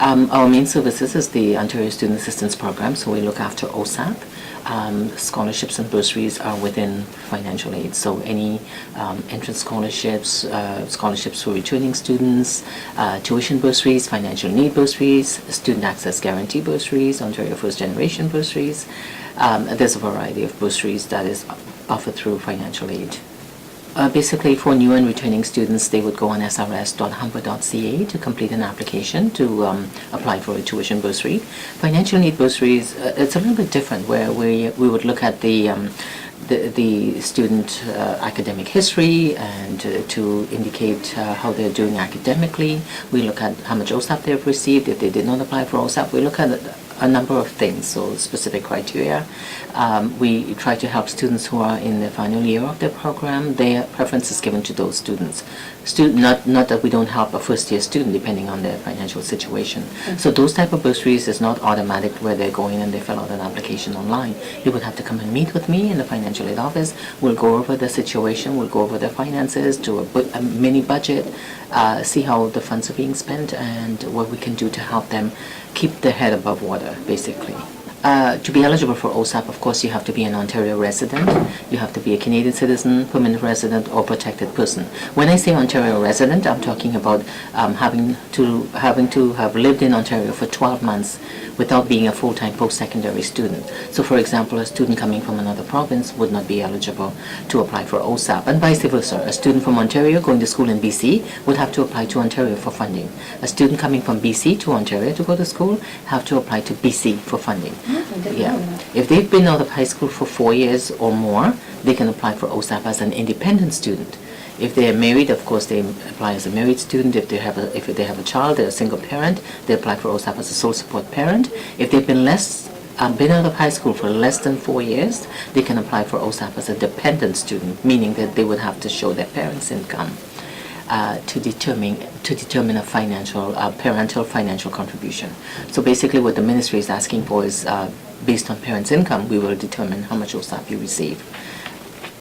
Our main services is the Ontario Student Assistance Program, so we look after OSAP. Scholarships and bursaries are within financial aid, so any entrance scholarships, scholarships for returning students, tuition bursaries, financial need bursaries, student access guarantee bursaries, Ontario First Generation bursaries. There's a variety of bursaries that is offered through financial aid. Basically, for new and returning students, they would go on srs.humber.ca to complete an application to apply for a tuition bursary. Financial need bursaries, it's a little bit different, where we would look at the student academic history and to indicate how they're doing academically. We look at how much OSAP they've received. If they did not apply for OSAP, we look at a number of things, so specific criteria. We try to help students who are in the final year of their program. Their preference is given to those students. Not that we don't help a first-year student depending on their financial situation. So those type of bursaries is not automatic where they go in and they fill out an application online. They would have to come and meet with me in the financial aid office. We'll go over the situation, we'll go over their finances, do a mini budget, see how the funds are being spent and what we can do to help them keep their head above water, basically. To be eligible for OSAP, of course, you have to be an Ontario resident, you have to be a Canadian citizen, permanent resident, or protected person. When I say Ontario resident, I'm talking about having to have lived in Ontario for 12 months without being a full-time post-secondary student. So, for example, a student coming from another province would not be eligible to apply for OSAP, and vice versa. A student from Ontario going to school in BC would have to apply to Ontario for funding. A student coming from BC to Ontario to go to school have to apply to BC for funding. Yeah. If they've been out of high school for 4 years or more, they can apply for OSAP as an independent student. If they are married, of course, they apply as a married student. If they have a child, they're a single parent, they apply for OSAP as a sole support parent. If they've been out of high school for less than 4 years, they can apply for OSAP as a dependent student, meaning that they would have to show their parents' income to determine a parental financial contribution. So basically, what the ministry is asking for is, based on parents' income, we will determine how much OSAP you receive.